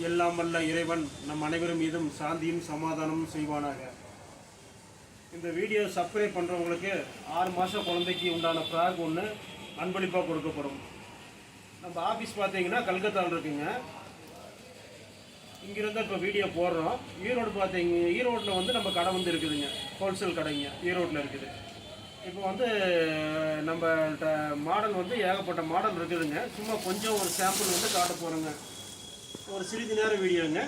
எல்லாம் வல்ல இறைவன் நம் அனைவரும் மீதும் சாந்தியும் சமாதானமும் செய்வானாக. இந்த வீடியோ சப்ஸ்கிரைப் பண்ணுறவங்களுக்கு 6 மாத குழந்தைக்கு உண்டான ஃப்ராக் ஒன்று அன்பளிப்பாக கொடுக்கப்படும். நம்ம ஆஃபீஸ் பார்த்தீங்கன்னா கல்கத்தாவில் இருக்குங்க. இங்கிருந்து இப்போ வீடியோ போடுறோம். ஈரோடு பார்த்தீங்க, ஈரோட்டில் வந்து நம்ம கடை வந்து இருக்குதுங்க, ஹோல்சேல் கடைங்க ஈரோட்டில் இருக்குது. இப்போ வந்து நம்மள்கிட்ட மாடல் வந்து ஏகப்பட்ட மாடல் இருக்குதுங்க. சும்மா கொஞ்சம் ஒரு சாம்பிள் வந்து காட்ட போகிறோங்க. ஒரு சிறிது நேரம் வீடியோங்க,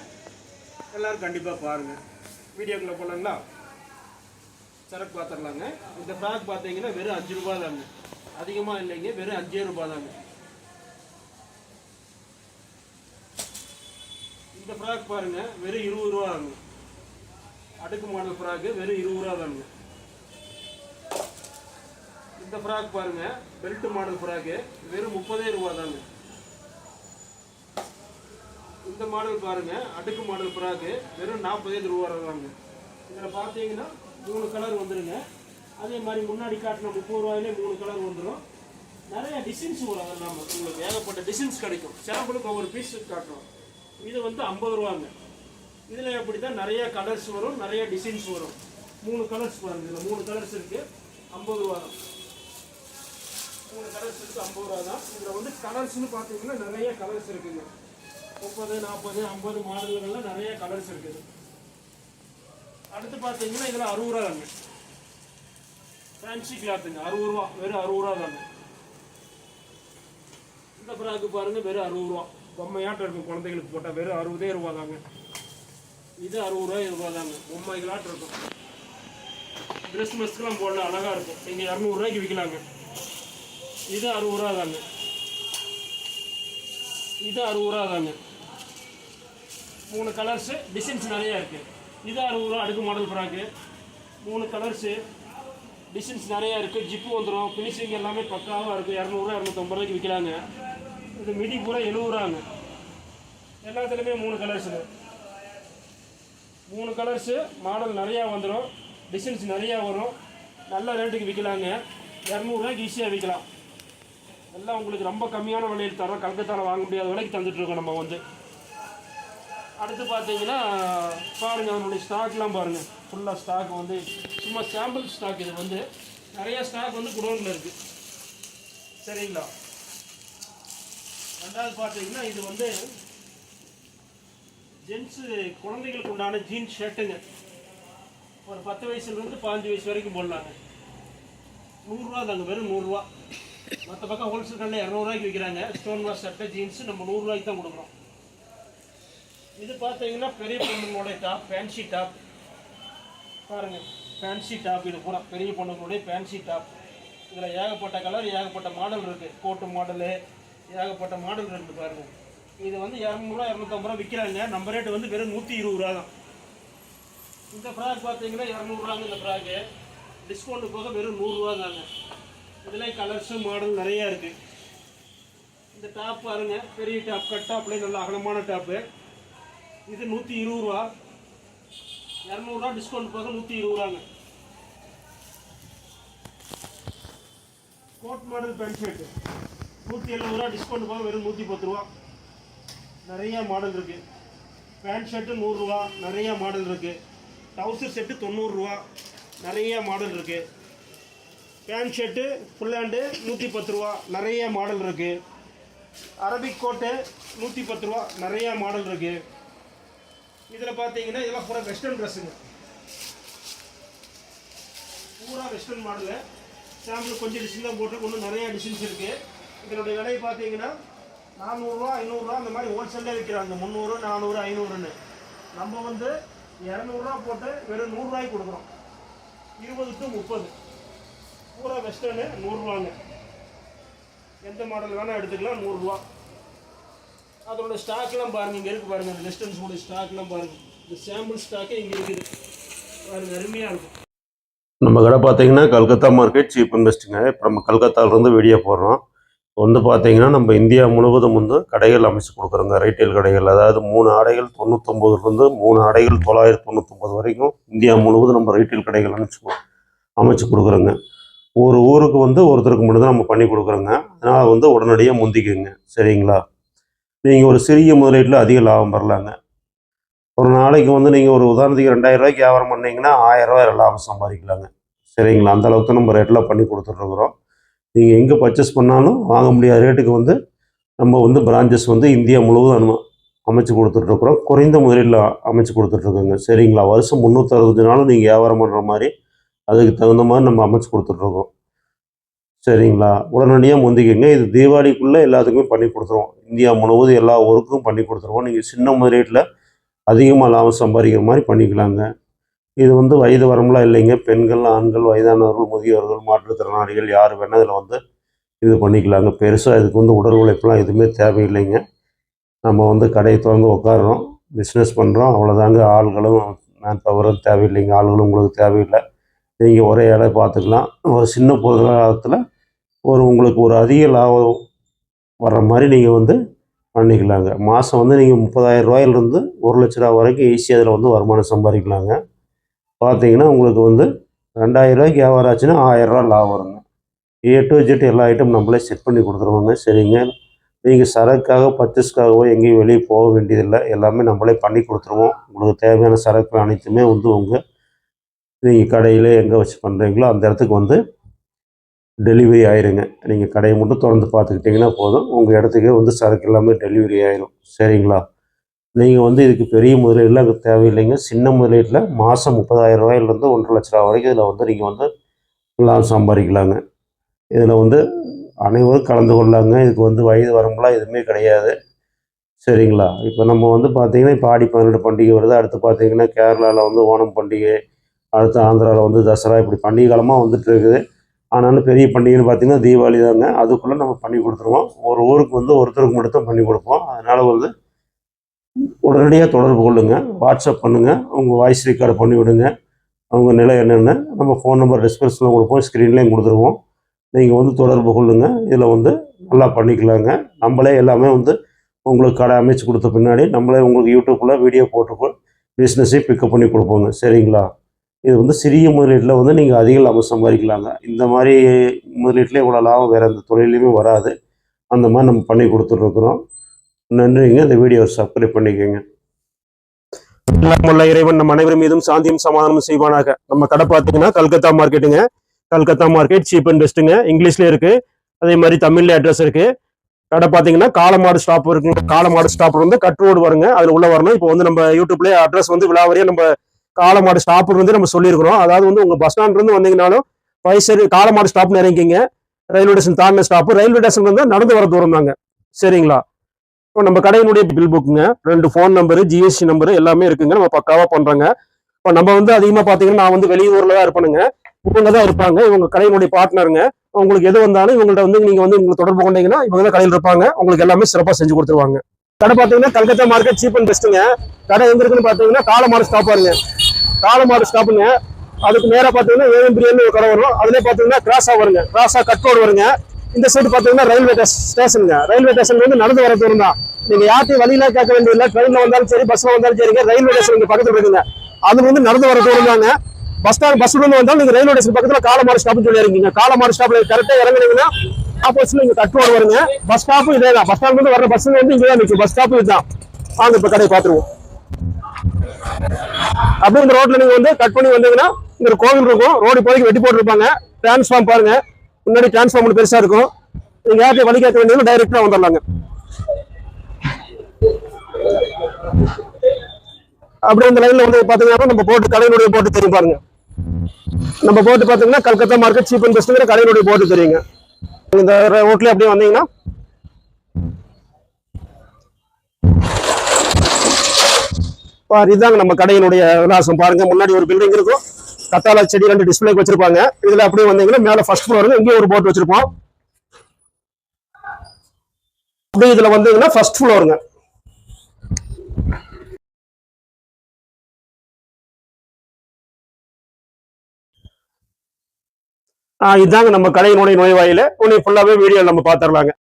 எல்லோரும் கண்டிப்பாக பாருங்கள். வீடியோக்குள்ளே போகலாங்களா? சரக்கு பார்த்துடலாங்க. இந்த ஃப்ராக் பார்த்தீங்கன்னா வெறும் 5 ரூபா தாங்க, அதிகமாக இல்லைங்க, வெறும் 5 ரூபா தாங்க. இந்த ஃப்ராக் பாருங்கள் வெறும் 20 ரூபா தாங்க. அடுக்கு மாடல் ஃப்ராக்கு வெறும் 20 ரூபா தாங்க. இந்த ஃப்ராக் பாருங்கள் பெல்ட் மாடல் ஃப்ராக்கு வெறும் 30 ரூபா தாங்க. இந்த மாடல் பாருங்கள் அடுக்கு மாடல் ஃப்ராக்கு வெறும் 45 ரூபா தாங்க. இதில் பார்த்தீங்கன்னா 3 கலர் வந்துடுங்க. அதே மாதிரி முன்னாடி காட்டின 30 ரூபாயிலே 3 கலர் வந்துடும். நிறைய டிசைன்ஸ் வரும். அதெல்லாம் உங்களுக்கு ஏகப்பட்ட டிசைன்ஸ் கிடைக்கும். சாம்பிளுக்கு ஒவ்வொரு பீஸ் காட்டுறோம். இது வந்து 50 ரூபாங்க. இதில் எப்படி தான் நிறைய கலர்ஸ் வரும், நிறைய டிசைன்ஸ் வரும். 3 கலர்ஸ் பாருங்கள். இதில் 3 கலர்ஸ் இருக்குது, 50 ரூபா தான். 3 கலர்ஸ் இருக்குது, 50 ரூபா தான். இதில் வந்து கலர்ஸ்னு பார்த்தீங்கன்னா நிறைய கலர்ஸ் இருக்குங்க. 30, 40, 50 மாடல்கள்லாம் நிறைய கலர்ஸ் இருக்குது. அடுத்து பார்த்தீங்கன்னா இதில் 60 ரூபா தாங்க. ஃபேன்சி கிளாத்துங்க, 60 ரூபா, வெறும் 60 ரூபா தாங்க. இந்த ஃப்ராக்கு பாருங்கள் வெறும் 60 ரூபா. பொம்மையாட்டம் இருக்கும், குழந்தைகளுக்கு போட்டால் வெறும் 60 ரூபா தாங்க. இது 60 ரூபா தாங்க. பொம்மைகளாட்டம் இருக்கும், ட்ரெஸ் மெஸ்க்கெலாம் போடல, அழகாக இருக்கும். நீங்கள் 200 ரூபாய்க்கு விற்கலாங்க. இது 60 ரூபா தாங்க. இது 60 ரூபா தாங்க. 3 கலர்ஸு, டிசைன்ஸ் நிறையா இருக்குது. இது 60 ரூபா அடுக்கு மாடல் ஃப்ராக்கு. 3 கலர்ஸு, டிசைன்ஸ் நிறையா இருக்குது. ஜிப்பு வந்துடும், ஃபினிஷிங் எல்லாமே பக்காவாக இருக்குது. 200 250 ரூபாய்க்கு விற்கலாங்க. இது மிடி பூரா 70 ரூபாங்க. எல்லாத்துலேயுமே 3 கலர்ஸுங்க. 3 கலர்ஸு, மாடல் நிறையா வந்துடும், டிசைன்ஸ் நிறையா வரும். நல்ல ரேட்டுக்கு விற்கலாங்க. 200 ரூபாய்க்கு ஈஸியாக விற்கலாம். எல்லாம் உங்களுக்கு ரொம்ப கம்மியான விலையில் தரோம். கல்கத்தாவில் வாங்க முடியாத விலைக்கு தந்துட்டுருக்கோம் நம்ம வந்து. அடுத்து பார்த்தீங்கன்னா பாருங்கள், நம்மளுடைய ஸ்டாக்லாம் பாருங்கள். ஃபுல்லாக ஸ்டாக் வந்து சும்மா சாம்பிள் ஸ்டாக். இது வந்து நிறையா ஸ்டாக் வந்து குடோனில் இருக்குது, சரிங்களா? ரெண்டாவது பார்த்தீங்கன்னா இது வந்து ஜென்ஸு குழந்தைகளுக்கு உண்டான ஜீன்ஸ் ஷர்ட்டுங்க. ஒரு 10 வயசுலேருந்து 15 வயசு வரைக்கும் போடலாங்க. 100 ரூபா தாங்க, வெறும் 100 ரூபா. மற்ற பக்கம் ஹோல்சேல் கடையில் 200 ரூபாய்க்கு விற்கிறாங்க. ஸ்டோன் வாஷ் சட்டை ஜீன்ஸு நம்ம 100 ரூபாய்க்கு தான் கொடுக்குறோம். இது பார்த்தீங்கன்னா பெரிய பொண்ணுங்களுடைய டாப், ஃபேன்சி டாப் பாருங்கள். ஃபேன்சி டாப் இது பூரா பெரிய பொண்ணுங்களுடைய ஃபேன்சி டாப். இதில் ஏகப்பட்ட கலர், ஏகப்பட்ட மாடல் இருக்குது. கோட்டு மாடலு, ஏகப்பட்ட மாடல் இருக்குது பாருங்கள். இது வந்து 200 ரூபா 250 ரூபா விற்கிறாங்க. நம்ம ரேட்டு வந்து வெறும் 120 ரூபா தான். இந்த ஃப்ராக் பார்த்தீங்கன்னா 200 ரூபாங்க. இந்த ஃப்ராக்கு டிஸ்கவுண்ட்டு போக வெறும் 100 ரூபா தாங்க. இதில் கலர்ஸு மாடல் நிறையா இருக்குது. இந்த டாப் பாருங்கள், பெரிய டாப், கட் டாப்லேயே நல்ல அகலமான டாப்பு. இது 120 ரூபா. 200 ரூபா டிஸ்கவுண்ட் போக 120 ரூபாங்க. கோட் மாடல் பேண்ட் ஷர்ட்டு 170 ரூபா டிஸ்கவுண்ட் போக வெறும் 110 ரூபா. நிறையா மாடல் இருக்குது. பேண்ட் ஷர்ட்டு 100 ரூபா, நிறையா மாடல் இருக்குது. டவுசர் செட்டு 90 ரூபா, நிறையா மாடல் இருக்குது. பேண்ட் ஷர்ட்டு ஃபுல் ஹேண்டு 110 ரூபா, நிறைய மாடல் இருக்குது. அரபிக் கோட்டு 110 ரூபா, நிறையா மாடல் இருக்குது. இதில் பார்த்தீங்கன்னா இதெல்லாம் பூரா வெஸ்டர்ன் ட்ரெஸ்ஸுங்க, பூரா வெஸ்டர்ன் மாடலு. சாம்பிள் கொஞ்சம் டிசைன் தான் போட்டு இன்னும் நிறையா டிசைன்ஸ் இருக்குது. இதனுடைய விலை பார்த்தீங்கன்னா 400 ரூபா 500 ரூபா அந்த மாதிரி ஹோல்சேலில் விற்கிறாங்க. 300 400 500ன்னு. நம்ம வந்து 200 ரூபா போட்டு வெறும் 100 ரூபாய்க்கு கொடுக்குறோம். 20 to 30 பூரா வெஸ்டர்னு 100 ரூபாங்க. எந்த மாடல் வேணால் எடுத்துக்கலாம், 100 ரூபா. அதோட ஸ்டாக்லாம் பாருங்கள், இங்கே இருக்குது பாருங்கள். இந்த வெஸ்டர்ன்ஸோட ஸ்டாக்லாம் பாருங்கள். இந்த சாம்பிள் ஸ்டாக்கே இங்கே இருக்குது பாருங்கள், அருமையாக இருக்கும். நம்ம கடை பார்த்தீங்கன்னா கல்கத்தா மார்க்கெட் சீப் அண்ட் பெஸ்ட்டுங்க. இப்போ நம்ம கல்கத்தாவிலேருந்து வீடியோ போடுறோம். இப்போ வந்து பார்த்தீங்கன்னா நம்ம இந்தியா முழுவதும் வந்து கடைகள் அமைச்சு கொடுக்குறோங்க, ரீட்டைல் கடைகள். அதாவது 3 ஆடைகள் 99லேருந்து 3 ஆடைகள் 999 வரைக்கும் இந்தியா முழுவதும் நம்ம ரீட்டைல் கடைகள் அமைச்சு கொடுக்குறோங்க. ஒரு ஊருக்கு வந்து ஒருத்தருக்கு மட்டும் தான் நம்ம பண்ணி கொடுக்குறோங்க. அதனால் வந்து உடனடியாக முந்திக்குங்க, சரிங்களா? நீங்கள் ஒரு சிறிய முதலீட்டில் அதிக லாபம் பெறலாங்க. ஒரு நாளைக்கு வந்து நீங்கள் ஒரு உதாரணத்துக்கு 2000 ரூபாய்க்கு வியாபாரம் பண்ணீங்கன்னா 1000 ரூபாய் லாபம் சம்பாதிக்கலாங்க. சரிங்களா? அந்த அளவுக்கு நம்ம ரேட்டில் பண்ணி கொடுத்துட்ருக்குறோம். நீங்கள் எங்கே பர்ச்சேஸ் பண்ணாலும் வாங்க முடியாத ரேட்டுக்கு வந்து நம்ம வந்து பிரான்ச்சஸ் வந்து இந்தியா முழுவதும் அமைச்சு கொடுத்துட்ருக்குறோம். குறைந்த முதலீட்டில் அமைச்சு கொடுத்துட்ருக்கோங்க. சரிங்களா? வருஷம் 365 நாளும் நீங்கள் வியாபாரம் பண்ணுற மாதிரி அதுக்கு தகுந்த மாதிரி நம்ம அமைச்சு கொடுத்துட்ருக்கோம். சரிங்களா? உடனடியாக முந்திக்கங்க. இது தீபாவளிக்குள்ளே எல்லாத்துக்குமே பண்ணி கொடுத்துருவோம். இந்தியா முழுவதும் எல்லா ஊருக்கும் பண்ணி கொடுத்துருவோம். நீங்கள் சின்ன முதலீட்டில் அதிகமாக லாபம் சம்பாதிக்கிற மாதிரி பண்ணிக்கலாங்க. இது வந்து வயது வரம்புலாம் இல்லைங்க. பெண்கள், ஆண்கள், வயதானவர்கள், முதியோர்கள், மாற்றுத்திறனாளிகள் யார் வேணால் இதில் வந்து இது பண்ணிக்கலாங்க. பெருசாக இதுக்கு வந்து உடல் உழைப்புலாம் எதுவுமே தேவையில்லைங்க. நம்ம வந்து கடையை திறந்து உட்கார்றோம், பிஸ்னஸ் பண்ணுறோம், அவ்வளோதாங்க. ஆள்களும் மேன் பவரும் தேவையில்லைங்க. ஆள்களும் உங்களுக்கு தேவையில்லை. நீங்கள் ஒரே இலை பார்த்துக்கலாம். ஒரு சின்ன பொருளாதாரத்தில் உங்களுக்கு ஒரு அதிக லாபம் வர்ற மாதிரி நீங்கள் வந்து பண்ணிக்கலாங்க. மாதம் வந்து நீங்கள் 30,000 ரூபாயிலிருந்து 1,00,000 ரூபா வரைக்கும் ஈஸியாக அதில் வந்து வருமானம் சம்பாதிக்கலாங்க. பார்த்தீங்கன்னா உங்களுக்கு வந்து 2000 ரூபாய்க்கு வியாபாரம் ஆச்சுன்னா 1000 ரூபா லாபம் வருங்க. ஏ டு ஜெட் எல்லா ஐட்டம் நம்மளே செட் பண்ணி கொடுத்துருவோங்க. சரிங்க. நீங்கள் சரக்குக்காக பர்ச்சேஸ்க்காகவோ எங்கேயும் வெளியே போக வேண்டியதில்லை. எல்லாமே நம்மளே பண்ணி கொடுத்துருவோம். உங்களுக்கு தேவையான சரக்கு அனைத்துமே வந்து நீங்கள் கடையில் எங்கே வச்சு பண்ணுறீங்களோ அந்த இடத்துக்கு வந்து டெலிவரி ஆயிருங்க. நீங்கள் கடையை மட்டும் திறந்து பார்த்துக்கிட்டிங்கன்னா போதும். உங்கள் இடத்துக்கே வந்து சரக்கு எல்லாமே டெலிவரி ஆயிரும். சரிங்களா? நீங்கள் வந்து இதுக்கு பெரிய முதலீடுலாம் அதுக்கு தேவையில்லைங்க. சின்ன முதலீட்டில் மாதம் 30,000 ரூபாயிலிருந்து 1,50,000 ரூபா வரைக்கும் இதில் வந்து நீங்கள் வந்து லாபம் சம்பாதிக்கலாங்க. இதில் வந்து அனைவரும் கலந்து கொள்ளலாங்க. இதுக்கு வந்து வயது வரம்புலாம் எதுவுமே கிடையாது. சரிங்களா? இப்போ நம்ம வந்து பார்த்திங்கன்னா இப்போ ஆடி 18 பண்டிகை வருது. அடுத்து பார்த்திங்கன்னா கேரளாவில் வந்து ஓணம் பண்டிகை, அடுத்து ஆந்திராவில் வந்து தசரா, இப்படி பண்டிகை காலமாக வந்துட்டு இருக்குது. ஆனாலும் பெரிய பண்டிகைன்னு பார்த்திங்கன்னா தீபாவளி தாங்க. அதுக்குள்ளே நம்ம பண்ணி கொடுத்துருவோம். ஒரு ஊருக்கு வந்து ஒருத்தருக்கு மட்டும் தான் பண்ணி கொடுப்போம். அதனால் வந்து உடனடியாக தொடர்பு கொள்ளுங்கள். வாட்ஸ்அப் பண்ணுங்கள். உங்கள் வாய்ஸ் ரெக்கார்டு பண்ணி விடுங்க. அவங்க நிலை என்னென்னு நம்ம ஃபோன் நம்பர் டிஸ்கிரிப்ஷனில் கொடுப்போம், ஸ்க்ரீன்லேயும் கொடுத்துருவோம். நீங்கள் வந்து தொடர்பு கொள்ளுங்கள். இதில் வந்து நல்லா பண்ணிக்கலாங்க. நம்மளே எல்லாமே வந்து உங்களுக்கு கடை அமைச்சு கொடுத்த பின்னாடி நம்மளே உங்களுக்கு யூடியூப்பில் வீடியோ போட்டு பிஸ்னஸையும் பிக்கப் பண்ணி கொடுப்போங்க. சரிங்களா? இது வந்து சிறிய முதலீட்டில் வந்து நீங்கள் அதிக லாபம் சம்பாதிக்கலாங்க. இந்த மாதிரி முதலீட்டில் இவ்வளோ லாபம் வேறு எந்த தொழிலையுமே வராது. அந்த மாதிரி நம்ம பண்ணி கொடுத்துட்ருக்குறோம். நன்றிங்க. இந்த வீடியோவை சப்ஸ்கிரைப் பண்ணிக்கோங்க. எல்லாம் இறைவன் நம் அனைவரும் மீதும் சாந்தியும் சமாதானமும் செய்வானாக. நம்ம கடை பார்த்தீங்கன்னா கல்கத்தா மார்க்கெட்டுங்க. கல்கத்தா மார்க்கெட் சீப் அண்ட் பெஸ்ட்டுங்க. இங்கிலீஷ்லேயே இருக்குது, அதே மாதிரி தமிழ்ல அட்ரஸ் இருக்குது. கடை பார்த்தீங்கன்னா காலமாடு ஸ்டாப் இருக்குங்க. காலமாடு ஸ்டாப் வந்து கட் ரோடு வருங்க. அதில் உள்ள வரணும். இப்போ வந்து நம்ம யூடியூப்லேயே அட்ரஸ் வந்து விழாவரியாக நம்ம காலமாடு ஸ்டாப் வந்து நம்ம சொல்லியிருக்கிறோம். அதாவது வந்து உங்கள் பஸ் ஸ்டாண்ட்லேருந்து வந்தீங்கன்னாலும் பைசரி காலமாடு ஸ்டாப்னு இறங்கிங்க. ரயில்வே ஸ்டேஷன் தாண்டின ஸ்டாப்பு. ரயில்வே ஸ்டேஷன் வந்து நடந்து வர தூரம் தாங்க. சரிங்களா? இப்போ நம்ம கடையினுடைய பில் புக்குங்க, 2 ஃபோன் நம்பரு, ஜிஎஸ்டி நம்பரு எல்லாமே இருக்குங்க. நம்ம பக்காவாக பண்ணுறோங்க. இப்போ நம்ம வந்து அதிகமாக பார்த்தீங்கன்னா நான் வந்து வெளியூரில் தான் இருப்பேனுங்க. இவங்க தான் இருப்பாங்க. இவங்க கடையினுடைய பார்ட்னருங்க. உங்களுக்கு எது வந்தாலும் இவங்கள்ட்ட வந்து நீங்கள் வந்து உங்களுக்கு தொடர்பு கொண்டீங்கன்னா இவங்க தான் கடையில் இருப்பாங்க. உங்களுக்கு எல்லாமே சிறப்பாக செஞ்சு கொடுத்துருவாங்க. கடை பார்த்தீங்கன்னா கல்கத்தா மார்க்கெட் சீப் அண்ட் பெஸ்ட்டுங்க. கடை எங்க இருக்குன்னு பார்த்தீங்கன்னா காலமாடு ஸ்டாப் பாருங்க. காலமாடு ஸ்டாப்புங்க. அதுக்கு நேராக பார்த்தீங்கன்னா ஏஎம் பிரியாணி ஒரு கடை வரும். அதுலேயே பார்த்தீங்கன்னா கிராஸாக வருங்க. கிராஸாக கட் ரோடு வருங்க. இந்த சைடு பார்த்தீங்கன்னா ரயில்வே ஸ்டேஷனுங்க. ரயில்வே ஸ்டேஷன்ல இருந்து நடந்து வர தூரம் தான். நீங்க யார்ட்டையும் வழியில கேட்க வேண்டியதில்லை. ட்ரெயின்ல வந்தாலும் சரி, பஸ்ல வந்தாலும் சரிங்க. ரயில்வே ஸ்டேஷன் இங்க பக்கத்துல இருக்குங்க. அது வந்து நடந்து வர தூரம் தாங்க. பஸ்ல இருந்து வந்தாலும் நீங்க ரயில்வே ஸ்டேஷன் பக்கத்துல காலமாடு ஸ்டாப்னு சொல்லி இருக்கீங்க. காலமாடு ஸ்டாப்ல கரெக்டா இறங்குனீங்கன்னா ஆப்போசிட்ல இங்க கட் ரோடு வருங்க. பஸ் ஸ்டாப்பும் இதே தான். பஸ் ஸ்டாண்ட்ல இருந்து வர பஸ் வந்து இங்கே தான் நிற்கும். பஸ் ஸ்டாப்பும் இதுதான். வாங்க இப்ப கடையை பார்த்துருவோம். அப்படியே இந்த ரோட்ல நீங்க வந்து கட் பண்ணி வந்தீங்கன்னா இங்க ஒரு கோவில் இருக்கும். ரோடு இப்போதைக்கு வெட்டி போட்டுருப்பாங்க. டிரான்ஸ்ஃபார்ம் பாருங்க. முன்னாடி டிரான்ஸ்ஃபார்ம் பெருசா இருக்கும். நீங்க யார்ட்டையும் வழி கேட்க வேண்டியது டைரக்டா வந்துடலாங்க. அப்படி இந்த லைன்ல வந்து பாத்தீங்கன்னா நம்ம போட்டு கடையினுடைய போட்டு தெரியும் பாருங்க. நம்ம போட்டு பாத்தீங்கன்னா கல்கத்தா மார்க்கெட் சீப் அண்ட் பெஸ்ட்ங்கிற கடையினுடைய போட்டு தெரியுங்க. இந்த ரோட்ல அப்படியே வந்தீங்கன்னா இதுதாங்க நம்ம கடையினுடைய விலாசம். பாருங்க, முன்னாடி ஒரு பில்டிங் இருக்கும். கத்தாழை செடி 2 டிஸ்பிளேக்கு வச்சிருப்பாங்க. இதுல அப்படியே வந்தீங்கன்னா மேல ஃபர்ஸ்ட் ஃப்ளோர் இங்கே ஒரு போட்டு வச்சிருப்போம். அப்படியே இதுல வந்தீங்கன்னா ஃபர்ஸ்ட் ஃப்ளோருங்க. இதாங்க நம்ம கடையினுடைய நுழைவாயில. உன்னை ஃபுல்லாவே வீடியோ நம்ம பாத்துரலாங்க.